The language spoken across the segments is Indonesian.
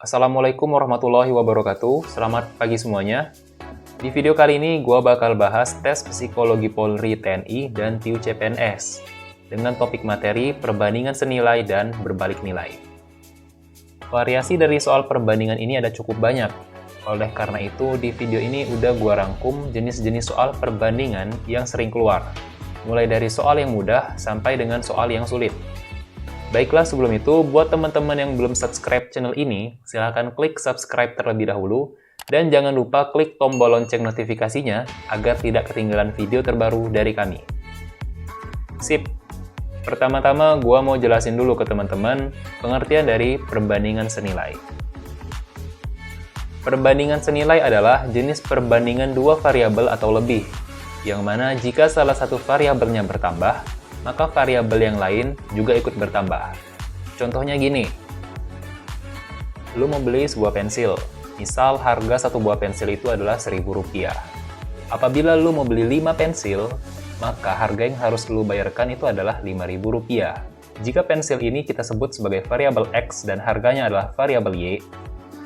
Assalamualaikum warahmatullahi wabarakatuh. Selamat pagi semuanya. Di video kali ini, gue bakal bahas tes psikologi Polri TNI dan TIU CPNS dengan topik materi perbandingan senilai dan berbalik nilai. Variasi dari soal perbandingan ini ada cukup banyak. Oleh karena itu, di video ini udah gue rangkum jenis-jenis soal perbandingan yang sering keluar, mulai dari soal yang mudah sampai dengan soal yang sulit. Baiklah, sebelum itu, buat teman-teman yang belum subscribe channel ini, silahkan klik subscribe terlebih dahulu, dan jangan lupa klik tombol lonceng notifikasinya agar tidak ketinggalan video terbaru dari kami. Sip! Pertama-tama, gua mau jelasin dulu ke teman-teman pengertian dari perbandingan senilai. Perbandingan senilai adalah jenis perbandingan dua variabel atau lebih, yang mana jika salah satu variabelnya bertambah, maka variabel yang lain juga ikut bertambah. Contohnya gini, lu mau beli sebuah pensil, misal harga satu buah pensil itu adalah Rp1.000. Apabila lu mau beli 5 pensil, maka harga yang harus lu bayarkan itu adalah Rp5.000. Jika pensil ini kita sebut sebagai variabel X dan harganya adalah variabel Y,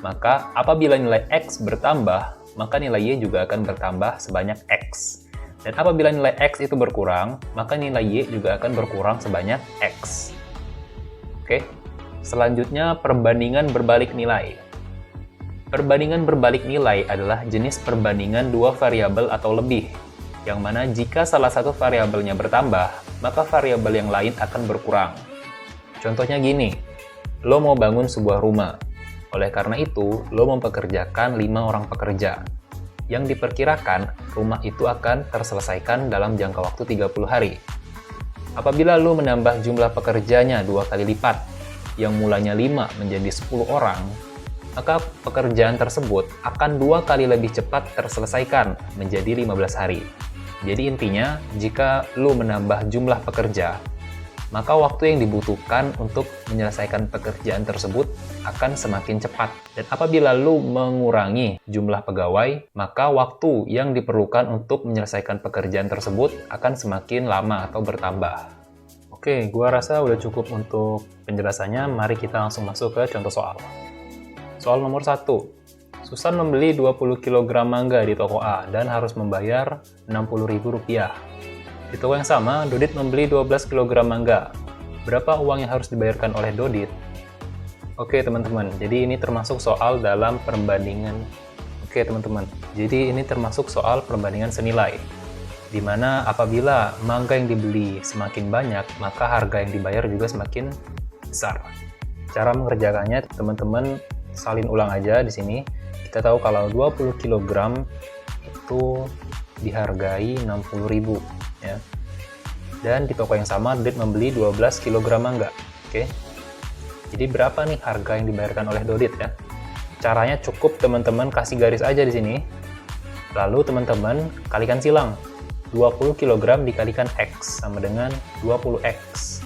maka apabila nilai X bertambah, maka nilai Y juga akan bertambah sebanyak X. Dan apabila nilai X itu berkurang, maka nilai Y juga akan berkurang sebanyak X. Oke, selanjutnya perbandingan berbalik nilai. Perbandingan berbalik nilai adalah jenis perbandingan dua variabel atau lebih, yang mana jika salah satu variabelnya bertambah, maka variabel yang lain akan berkurang. Contohnya gini, lo mau bangun sebuah rumah. Oleh karena itu, lo mempekerjakan 5 orang pekerja. Yang diperkirakan, rumah itu akan terselesaikan dalam jangka waktu 30 hari. Apabila lu menambah jumlah pekerjanya 2 kali lipat, yang mulanya 5 menjadi 10 orang, maka pekerjaan tersebut akan 2 kali lebih cepat terselesaikan menjadi 15 hari. Jadi intinya, jika lu menambah jumlah pekerja, maka waktu yang dibutuhkan untuk menyelesaikan pekerjaan tersebut akan semakin cepat. Dan apabila lu mengurangi jumlah pegawai, maka waktu yang diperlukan untuk menyelesaikan pekerjaan tersebut akan semakin lama atau bertambah. Oke, gua rasa udah cukup untuk penjelasannya. Mari kita langsung masuk ke contoh soal. Soal nomor 1. Susan membeli 20 kg mangga di toko A dan harus membayar Rp60.000. Di toko yang sama, Dodit membeli 12 kg mangga. Berapa uang yang harus dibayarkan oleh Dodit? Oke, teman-teman. Jadi ini termasuk soal dalam perbandingan. Oke, teman-teman. Jadi ini termasuk soal perbandingan senilai. Di mana apabila mangga yang dibeli semakin banyak, maka harga yang dibayar juga semakin besar. Cara mengerjakannya, teman-teman salin ulang aja di sini. Kita tahu kalau 20 kg itu dihargai Rp60.000. Ya. Dan di toko yang sama Dodit membeli 12 kg mangga. Oke. Jadi berapa nih harga yang dibayarkan oleh Dodit ya? Caranya cukup teman-teman kasih garis aja di sini. Lalu teman-teman kalikan silang. 20 kg dikalikan X sama dengan 20X.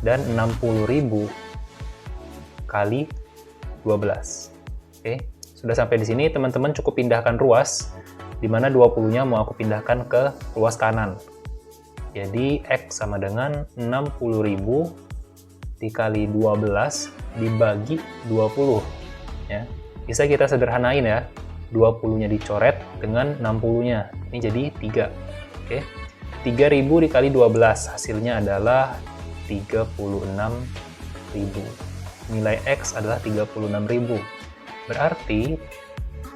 Dan 60.000 kali 12. Oke. Sudah sampai di sini teman-teman cukup pindahkan ruas, di mana 20-nya mau aku pindahkan ke ruas kanan. Jadi X sama dengan 60.000 dikali 12 dibagi 20. Ya. Bisa kita sederhanain ya. 20-nya dicoret dengan 60-nya. Ini jadi 3. Oke. 3.000 dikali 12 hasilnya adalah 36.000. Nilai X adalah 36.000. Berarti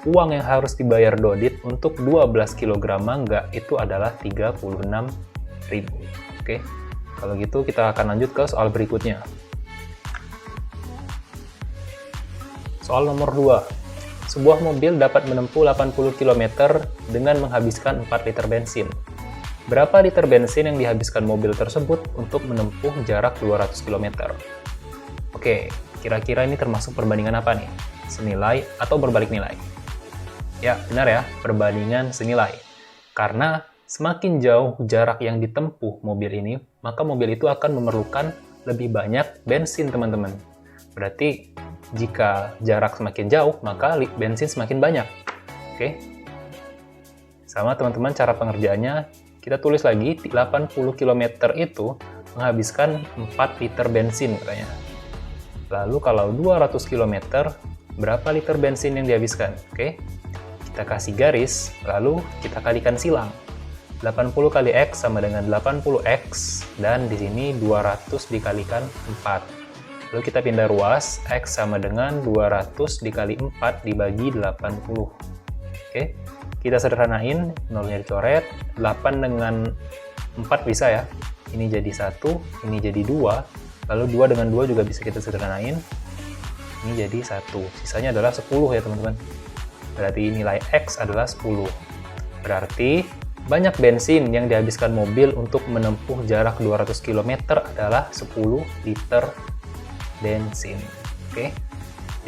uang yang harus dibayar Dodit untuk 12 kg mangga itu adalah 36.000. Oke. Kalau gitu kita akan lanjut ke soal berikutnya. Soal nomor 2. Sebuah mobil dapat menempuh 80 km dengan menghabiskan 4 liter bensin. Berapa liter bensin yang dihabiskan mobil tersebut untuk menempuh jarak 200 km? Oke, kira-kira ini termasuk perbandingan apa nih? Senilai atau berbalik nilai? Ya, benar ya, perbandingan senilai. Karena semakin jauh jarak yang ditempuh mobil ini, maka mobil itu akan memerlukan lebih banyak bensin, teman-teman. Berarti, jika jarak semakin jauh, maka bensin semakin banyak. Oke? Sama, teman-teman, cara pengerjaannya, kita tulis lagi, 80 km itu menghabiskan 4 liter bensin, katanya. Lalu kalau 200 km, berapa liter bensin yang dihabiskan? Oke, kita kasih garis, lalu kita kalikan silang. 80 kali X sama dengan 80X, dan di sini 200 dikalikan 4. Lalu kita pindah ruas, X sama dengan 200 dikali 4 dibagi 80. Oke, kita sederhanain, nolnya dicoret, 8 dengan 4 bisa ya. Ini jadi 1, ini jadi 2, lalu 2 dengan 2 juga bisa kita sederhanain. Ini jadi 1, sisanya adalah 10 ya teman-teman. Berarti nilai X adalah 10. Berarti banyak bensin yang dihabiskan mobil untuk menempuh jarak 200 km adalah 10 liter bensin. Oke,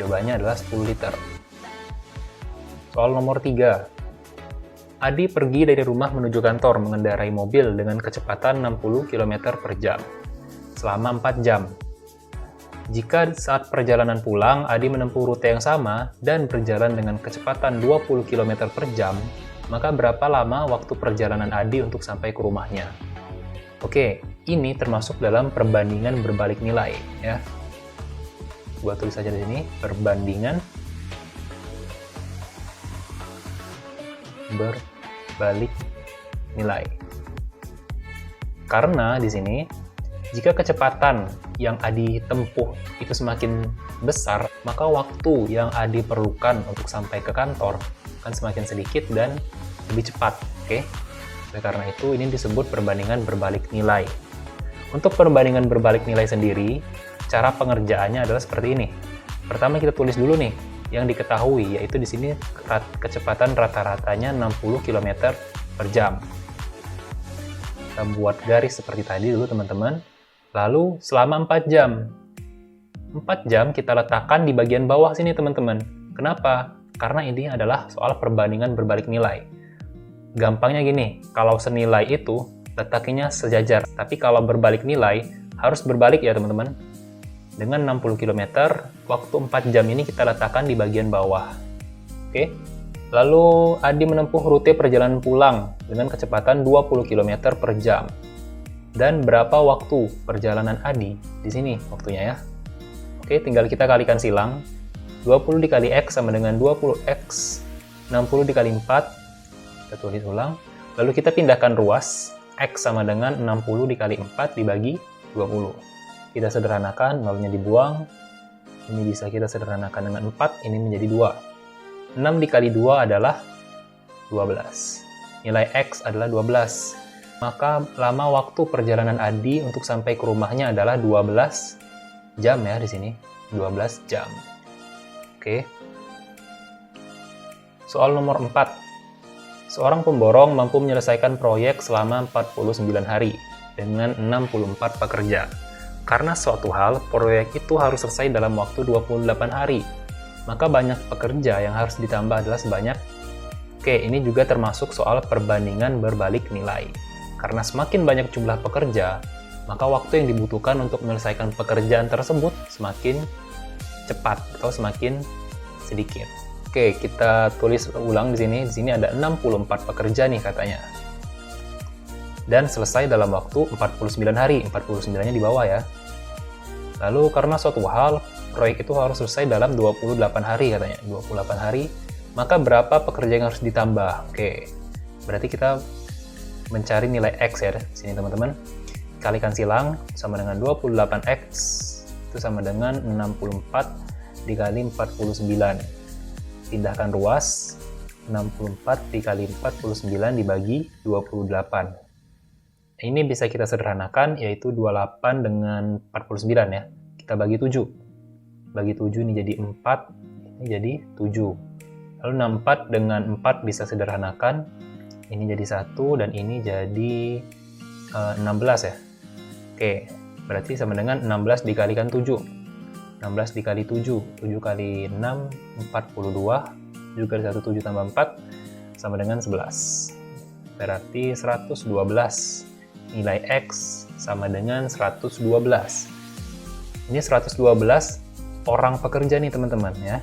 jawabannya adalah 10 liter. Soal nomor 3. Adi pergi dari rumah menuju kantor mengendarai mobil dengan kecepatan 60 km per jam selama 4 jam. Jika saat perjalanan pulang, Adi menempuh rute yang sama dan berjalan dengan kecepatan 20 km per jam, maka berapa lama waktu perjalanan Adi untuk sampai ke rumahnya? Oke, ini termasuk dalam perbandingan berbalik nilai, ya. Gua tulis saja di sini, perbandingan berbalik nilai. Karena di sini, jika kecepatan yang Adi tempuh itu semakin besar, maka waktu yang Adi perlukan untuk sampai ke kantor akan semakin sedikit dan lebih cepat. Oke? Oleh karena itu, ini disebut perbandingan berbalik nilai. Untuk perbandingan berbalik nilai sendiri, cara pengerjaannya adalah seperti ini. Pertama kita tulis dulu nih yang diketahui, yaitu di sini kecepatan rata-ratanya 60 km per jam. Kita buat garis seperti tadi dulu teman-teman. Lalu selama 4 jam. 4 jam kita letakkan di bagian bawah sini teman-teman. Kenapa? Karena ini adalah soal perbandingan berbalik nilai. Gampangnya gini, kalau senilai itu letaknya sejajar. Tapi kalau berbalik nilai harus berbalik ya teman-teman. Dengan 60 km, waktu 4 jam ini kita letakkan di bagian bawah. Oke? Lalu Adi menempuh rute perjalanan pulang dengan kecepatan 20 km per jam. Dan berapa waktu perjalanan Adi di sini waktunya ya. Oke, tinggal kita kalikan silang. 20 dikali X sama dengan 20X. 60 dikali 4. Kita tulis ulang. Lalu kita pindahkan ruas. X sama dengan 60 dikali 4 dibagi 20. Kita sederhanakan, nolnya dibuang. Ini bisa kita sederhanakan dengan 4, ini menjadi 2. 6 dikali 2 adalah 12. Nilai X adalah 12. Maka lama waktu perjalanan Adi untuk sampai ke rumahnya adalah 12 jam ya di sini. 12 jam. Oke. Soal nomor 4. Seorang pemborong mampu menyelesaikan proyek selama 49 hari dengan 64 pekerja. Karena suatu hal, proyek itu harus selesai dalam waktu 28 hari. Maka banyak pekerja yang harus ditambah adalah sebanyak. Oke, ini juga termasuk soal perbandingan berbalik nilai. Karena semakin banyak jumlah pekerja, maka waktu yang dibutuhkan untuk menyelesaikan pekerjaan tersebut semakin cepat atau semakin sedikit. Oke, kita tulis ulang di sini. Di sini ada 64 pekerja nih katanya. Dan selesai dalam waktu 49 hari. 49-nya di bawah ya. Lalu karena suatu hal, proyek itu harus selesai dalam 28 hari katanya. 28 hari, maka berapa pekerja yang harus ditambah? Oke, berarti kita mencari nilai X ya, sini teman-teman. Kalikan silang, sama dengan 28X, itu sama dengan 64 dikali 49. Pindahkan ruas, 64 dikali 49 dibagi 28. Ini bisa kita sederhanakan, yaitu 28 dengan 49 ya. Kita bagi 7. Bagi 7 ini jadi 4, ini jadi 7. Lalu 64 dengan 4 bisa sederhanakan. Ini jadi 1 dan ini jadi 16 ya. Oke, berarti sama dengan 16 dikalikan 7. 16 dikali 7. 7 kali 6, 42. 7 kali 1, 7 tambah 4, sama dengan 11. Berarti 112. Nilai X sama dengan 112. Ini 112 orang pekerja nih teman-teman ya.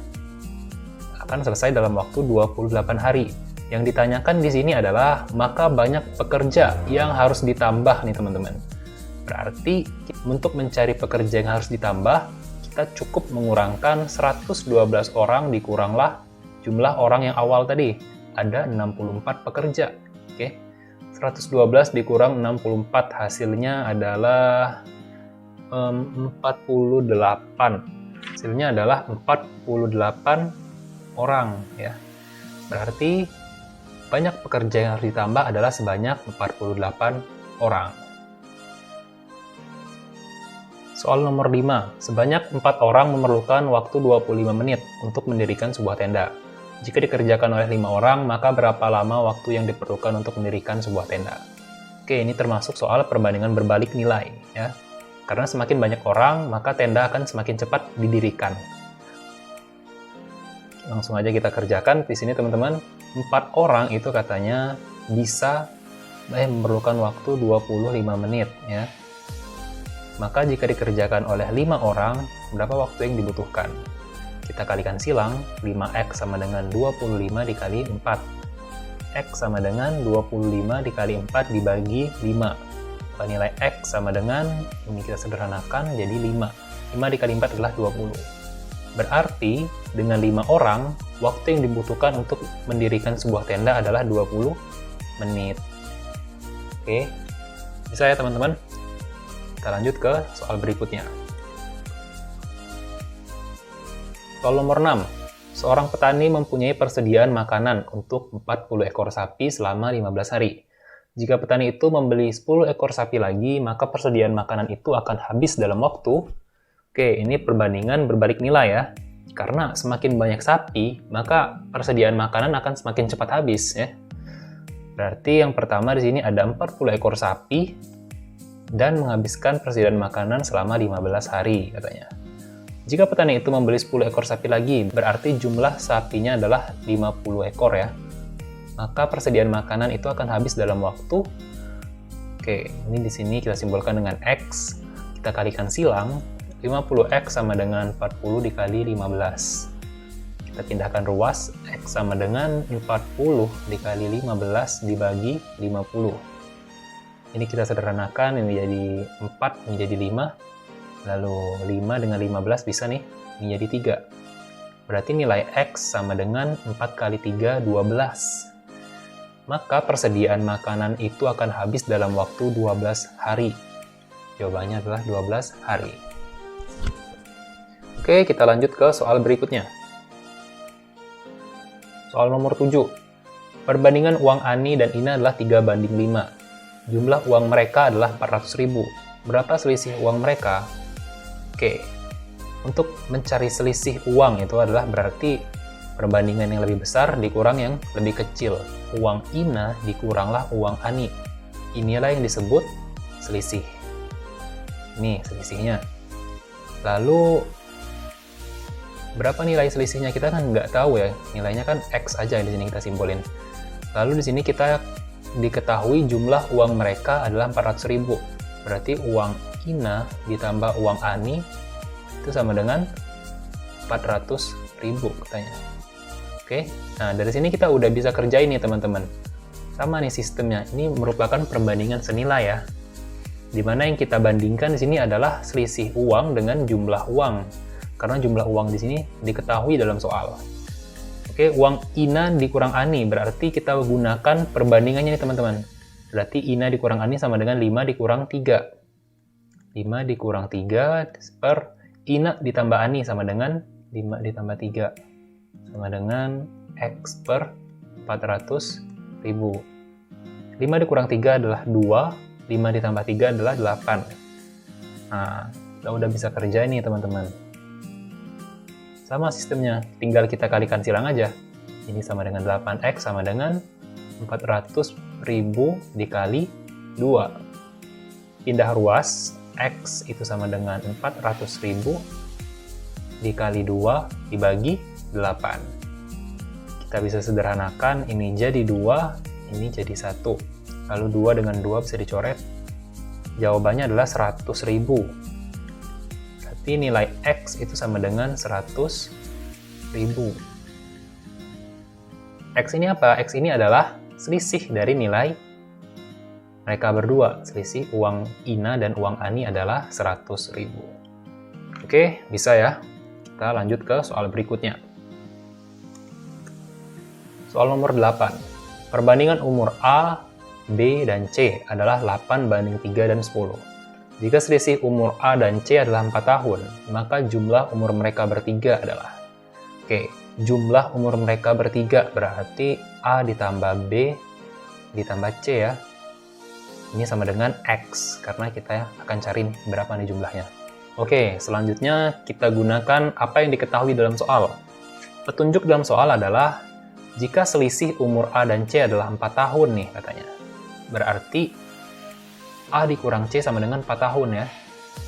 Akan selesai dalam waktu 28 hari. Yang ditanyakan di sini adalah, maka banyak pekerja yang harus ditambah nih teman-teman. Berarti untuk mencari pekerja yang harus ditambah, kita kita cukup mengurangkan 112 orang dikuranglah jumlah orang yang awal tadi. Ada 64 pekerja. Oke. 112 dikurang 64 hasilnya adalah 48. Hasilnya adalah 48 orang ya. Berarti banyak pekerja yang harus ditambah adalah sebanyak 48 orang. Soal nomor 5. Sebanyak 4 orang memerlukan waktu 25 menit untuk mendirikan sebuah tenda. Jika dikerjakan oleh 5 orang, maka berapa lama waktu yang diperlukan untuk mendirikan sebuah tenda? Oke, ini termasuk soal perbandingan berbalik nilai ya. Karena semakin banyak orang, maka tenda akan semakin cepat didirikan. Langsung aja kita kerjakan. Di sini teman-teman, 4 orang itu katanya bisa memerlukan waktu 25 menit ya. Maka jika dikerjakan oleh 5 orang, berapa waktu yang dibutuhkan? Kita kalikan silang, 5x sama dengan 25 dikali 4. X sama dengan 25 dikali 4 dibagi 5. Nilai X sama dengan, ini kita sederhanakan jadi 5. 5 dikali 4 adalah 20. Berarti, dengan 5 orang, waktu yang dibutuhkan untuk mendirikan sebuah tenda adalah 20 menit. Oke, bisa ya teman-teman? Kita lanjut ke soal berikutnya. Soal nomor 6. Seorang petani mempunyai persediaan makanan untuk 40 ekor sapi selama 15 hari. Jika petani itu membeli 10 ekor sapi lagi, maka persediaan makanan itu akan habis dalam waktu. Oke, ini perbandingan berbalik nilai ya. Karena semakin banyak sapi, maka persediaan makanan akan semakin cepat habis ya. Berarti yang pertama di sini ada 40 ekor sapi dan menghabiskan persediaan makanan selama 15 hari katanya. Jika petani itu membeli 10 ekor sapi lagi, berarti jumlah sapinya adalah 50 ekor ya. Maka persediaan makanan itu akan habis dalam waktu. Oke, ini di sini kita simbolkan dengan X. Kita kalikan silang, 50X sama dengan 40 dikali 15. Kita pindahkan ruas, X sama dengan 40 dikali 15 dibagi 50. Ini kita sederhanakan, ini jadi 4 menjadi 5. Lalu 5 dengan 15 bisa nih, menjadi 3. Berarti nilai X sama dengan 4 kali 3, 12. Maka persediaan makanan itu akan habis dalam waktu 12 hari. Jawabannya adalah 12 hari. Oke, kita lanjut ke soal berikutnya. Soal nomor 7. Perbandingan uang Ani dan Ina adalah 3:5. Jumlah uang mereka adalah 400.000. Berapa selisih uang mereka? Oke, untuk mencari selisih uang itu adalah berarti perbandingan yang lebih besar dikurang yang lebih kecil. Uang Ina dikuranglah uang Ani. Inilah yang disebut selisih. Ini selisihnya. Lalu, berapa nilai selisihnya? Kita kan nggak tahu ya. Nilainya kan X aja di sini kita simbolin. Lalu di sini kita diketahui jumlah uang mereka adalah 400.000. Berarti uang Ina ditambah uang Ani itu sama dengan 400.000 katanya. Oke, nah dari sini kita udah bisa kerjain nih teman-teman. Sama nih sistemnya, ini merupakan perbandingan senilai ya. Dimana yang kita bandingkan di sini adalah selisih uang dengan jumlah uang. Karena jumlah uang di sini diketahui dalam soal. Oke, uang Ina dikurang Ani, berarti kita gunakan perbandingannya nih teman-teman. Berarti Ina dikurang Ani sama dengan 5 dikurang 3. 5 dikurang 3 per Ina ditambah Ani sama dengan 5 ditambah 3. Sama dengan X per 400.000. 5 dikurang 3 adalah 2, 5 ditambah 3 adalah 8. Nah, kita udah bisa kerja ini teman-teman. Sama sistemnya, tinggal kita kalikan silang aja. Ini sama dengan 8X sama dengan 400.000 dikali 2. Pindah ruas, X itu sama dengan 400.000 dikali 2 dibagi 8. Kita bisa sederhanakan, ini jadi 2, ini jadi 1. Lalu 2 dengan 2 bisa dicoret. Jawabannya adalah 100.000. Berarti nilai X itu sama dengan 100.000. X ini apa? X ini adalah selisih dari nilai mereka berdua. Selisih uang Ina dan uang Ani adalah 100.000. Oke, bisa ya. Kita lanjut ke soal berikutnya. Soal nomor 8. Perbandingan umur A, B, dan C adalah 8 banding 3 dan 10. Jika selisih umur A dan C adalah 4 tahun, maka jumlah umur mereka bertiga adalah... Oke, jumlah umur mereka bertiga berarti A ditambah B ditambah C ya. Ini sama dengan X, karena kita akan cari berapa nih jumlahnya. Oke, selanjutnya kita gunakan apa yang diketahui dalam soal. Petunjuk dalam soal adalah, jika selisih umur A dan C adalah 4 tahun nih katanya. Berarti A dikurang C sama dengan 4 tahun ya.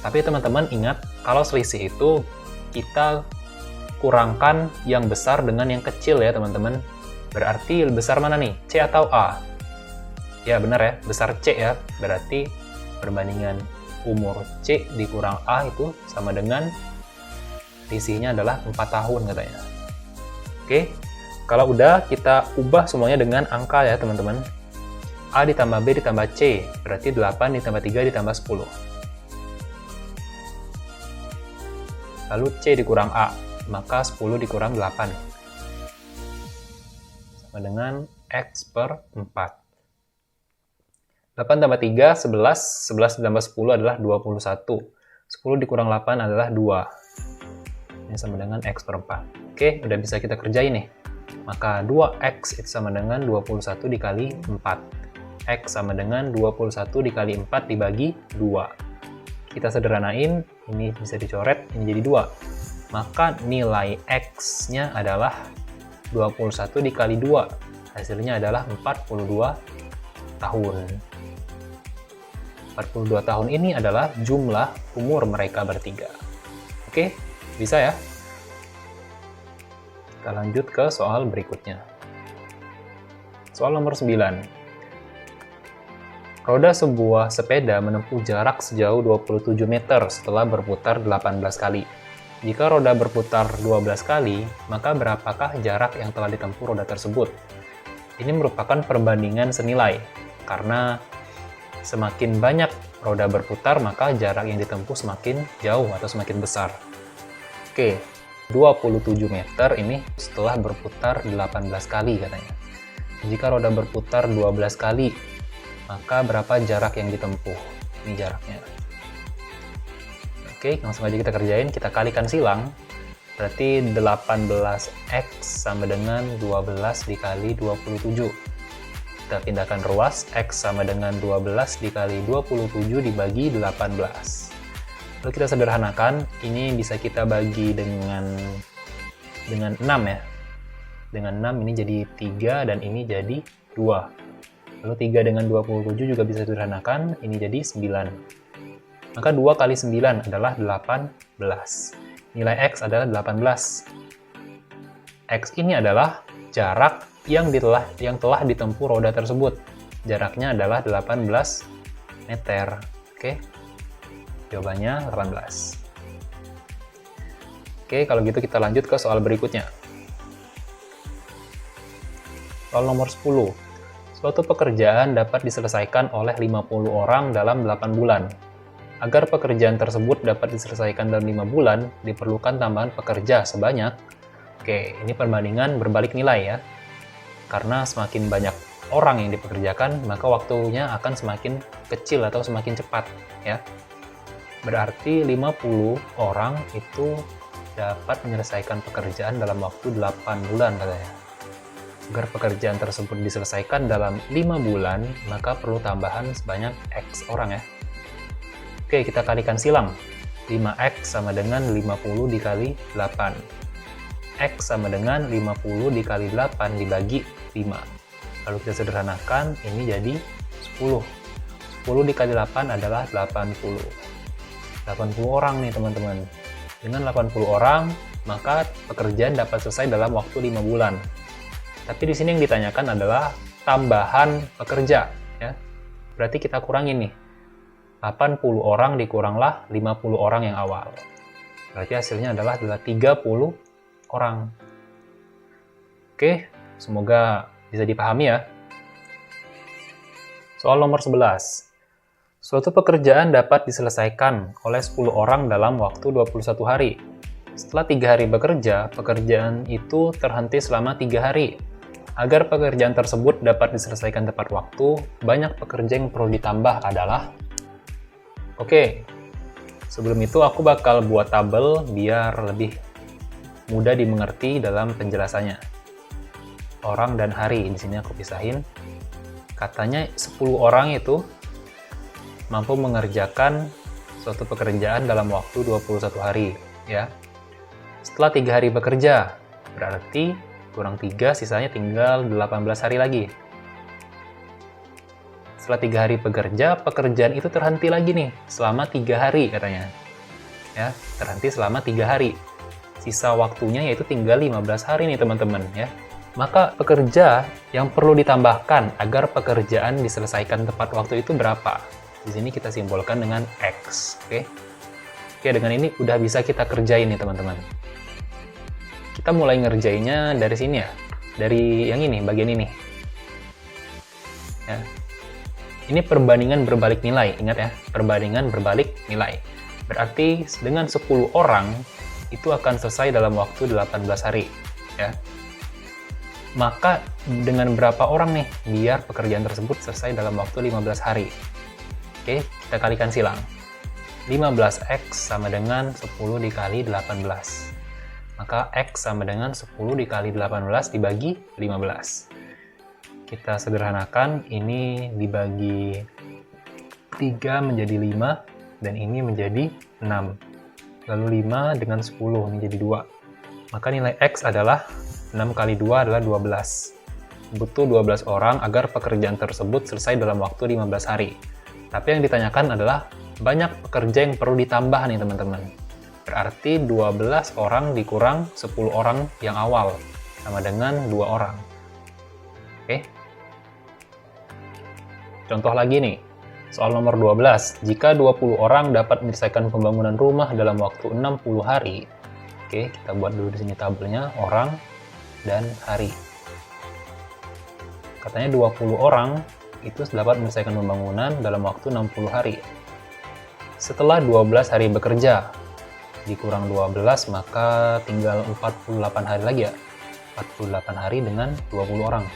Tapi teman-teman ingat, kalau selisih itu kita kurangkan yang besar dengan yang kecil ya teman-teman. Berarti lebih besar mana nih? C atau A? Ya benar ya, besar C ya. Berarti perbandingan umur C dikurang A itu sama dengan selisihnya adalah 4 tahun katanya. Oke, kalau udah kita ubah semuanya dengan angka ya teman-teman. A ditambah B ditambah C, berarti 8 ditambah 3 ditambah 10. Lalu C dikurang A, maka 10 dikurang 8. Sama dengan X per 4. 8 tambah 3, 11. 11 ditambah 10 adalah 21. 10 dikurang 8 adalah 2. Ini sama dengan X per 4. Oke, udah bisa kita kerjain nih. Maka 2X itu sama dengan 21 dikali 4. X sama dengan 21 dikali 4 dibagi 2. Kita sederhanain, ini bisa dicoret, ini jadi 2. Maka nilai X-nya adalah 21 dikali 2. Hasilnya adalah 42 tahun. 42 tahun ini adalah jumlah umur mereka bertiga. Oke, bisa ya? Kita lanjut ke soal berikutnya. Soal nomor 9. Roda sebuah sepeda menempuh jarak sejauh 27 meter setelah berputar 18 kali. Jika roda berputar 12 kali, maka berapakah jarak yang telah ditempuh roda tersebut? Ini merupakan perbandingan senilai, karena semakin banyak roda berputar, maka jarak yang ditempuh semakin jauh atau semakin besar. Oke, 27 meter ini setelah berputar 18 kali katanya. Jika roda berputar 12 kali, maka berapa jarak yang ditempuh? Ini jaraknya. Oke, langsung aja kita kerjain. Kita kalikan silang. Berarti 18X sama dengan 12 dikali 27. Kita pindahkan ruas. X sama dengan 12 dikali 27 dibagi 18. Lalu kita sederhanakan. Ini bisa kita bagi dengan 6 ya. Dengan 6 ini jadi 3 dan ini jadi 2. Lalu 3 dengan 27 juga bisa disederhanakan, ini jadi 9. Maka 2 kali 9 adalah 18. Nilai X adalah 18. X ini adalah jarak yang telah ditempuh roda tersebut. Jaraknya adalah 18 meter. Oke, jawabannya 18. Oke, kalau gitu kita lanjut ke soal berikutnya. Soal nomor 10. Suatu pekerjaan dapat diselesaikan oleh 50 orang dalam 8 bulan. Agar pekerjaan tersebut dapat diselesaikan dalam 5 bulan, diperlukan tambahan pekerja sebanyak. Oke, ini perbandingan berbalik nilai ya. Karena semakin banyak orang yang dipekerjakan, maka waktunya akan semakin kecil atau semakin cepat ya. Berarti 50 orang itu dapat menyelesaikan pekerjaan dalam waktu 8 bulan katanya. Agar pekerjaan tersebut diselesaikan dalam 5 bulan, maka perlu tambahan sebanyak X orang ya. Oke, kita kalikan silang. 5X sama dengan 50 dikali 8. X sama dengan 50 dikali 8 dibagi 5. Lalu kita sederhanakan, ini jadi 10. 10 dikali 8 adalah 80. 80 orang nih teman-teman. Dengan 80 orang, maka pekerjaan dapat selesai dalam waktu 5 bulan. Tapi di sini yang ditanyakan adalah tambahan pekerja, ya. Berarti kita kurangin nih. 80 orang dikuranglah 50 orang yang awal. Berarti hasilnya adalah 30 orang. Oke, semoga bisa dipahami ya. Soal nomor 11. Suatu pekerjaan dapat diselesaikan oleh 10 orang dalam waktu 21 hari. Setelah 3 hari bekerja, pekerjaan itu terhenti selama 3 hari. Agar pekerjaan tersebut dapat diselesaikan tepat waktu, banyak pekerja yang perlu ditambah adalah... Oke, sebelum itu aku bakal buat tabel biar lebih mudah dimengerti dalam penjelasannya. Orang dan hari, di sini aku pisahin. Katanya 10 orang itu mampu mengerjakan suatu pekerjaan dalam waktu 21 hari, ya. Setelah 3 hari bekerja, berarti kurang 3, sisanya tinggal 18 hari lagi. Setelah 3 hari bekerja, pekerjaan itu terhenti lagi nih, selama 3 hari katanya. Ya, terhenti selama 3 hari. Sisa waktunya yaitu tinggal 15 hari nih teman-teman, ya. Maka pekerja yang perlu ditambahkan agar pekerjaan diselesaikan tepat waktu itu berapa? Di sini kita simbolkan dengan X, oke? Oke, dengan ini udah bisa kita kerjain nih teman-teman. Kita mulai ngerjainnya dari sini ya, dari yang ini, bagian ini. Ya. Ini perbandingan berbalik nilai, ingat ya, perbandingan berbalik nilai. Berarti dengan 10 orang itu akan selesai dalam waktu 18 hari, ya. Maka dengan berapa orang nih biar pekerjaan tersebut selesai dalam waktu 15 hari? Oke, kita kalikan silang. 15X sama dengan 10 dikali 18. Maka X sama dengan 10 dikali 18 dibagi 15. Kita sederhanakan, ini dibagi 3 menjadi 5, dan ini menjadi 6. Lalu 5 dengan 10, ini jadi 2. Maka nilai X adalah 6 kali 2 adalah 12. Butuh 12 orang agar pekerjaan tersebut selesai dalam waktu 15 hari. Tapi yang ditanyakan adalah banyak pekerja yang perlu ditambah nih teman-teman. Berarti 12 orang dikurang 10 orang yang awal, sama dengan 2 orang. Oke. Contoh lagi nih, soal nomor 12. Jika 20 orang dapat menyelesaikan pembangunan rumah dalam waktu 60 hari. Oke, kita buat dulu di sini tabelnya, orang dan hari. Katanya 20 orang itu dapat menyelesaikan pembangunan dalam waktu 60 hari. Setelah 12 hari bekerja, dikurang 12, maka tinggal 48 hari lagi ya. 48 hari dengan 20 orang.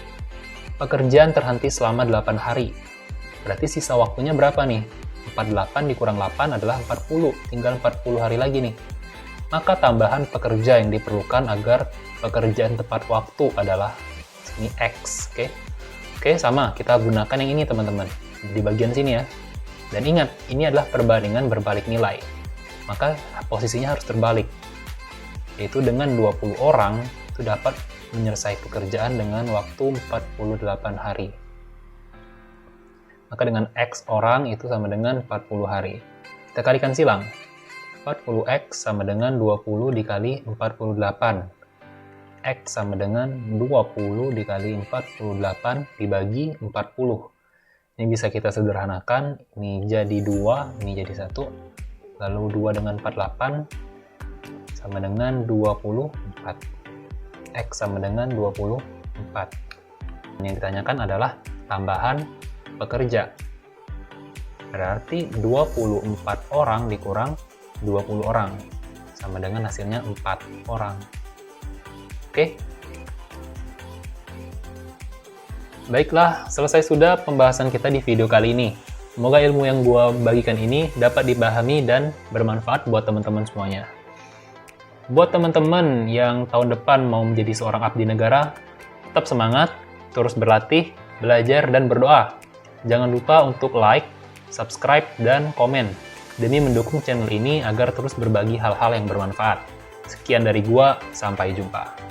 Pekerjaan terhenti selama 8 hari. Berarti sisa waktunya berapa nih? 48 dikurang 8 adalah 40. Tinggal 40 hari lagi nih. Maka tambahan pekerja yang diperlukan agar pekerjaan tepat waktu adalah ini X, oke? Oke, sama. Kita gunakan yang ini, teman-teman. Di bagian sini ya. Dan ingat, ini adalah perbandingan berbalik nilai. Maka posisinya harus terbalik. Yaitu dengan 20 orang, itu dapat menyelesaikan pekerjaan dengan waktu 48 hari. Maka dengan X orang itu sama dengan 40 hari. Kita kalikan silang. 40X sama dengan 20 dikali 48. X sama dengan 20 dikali 48 dibagi 40. Ini bisa kita sederhanakan, ini jadi 2, ini jadi 1. Lalu 2 dengan 48 sama dengan 24. X sama dengan 24. Yang ditanyakan adalah tambahan pekerja. Berarti 24 orang dikurang 20 orang. Sama dengan hasilnya 4 orang. Oke. Baiklah, selesai sudah pembahasan kita di video kali ini. Semoga ilmu yang gua bagikan ini dapat dipahami dan bermanfaat buat teman-teman semuanya. Buat teman-teman yang tahun depan mau menjadi seorang abdi negara, tetap semangat, terus berlatih, belajar, dan berdoa. Jangan lupa untuk like, subscribe, dan komen demi mendukung channel ini agar terus berbagi hal-hal yang bermanfaat. Sekian dari gua, sampai jumpa.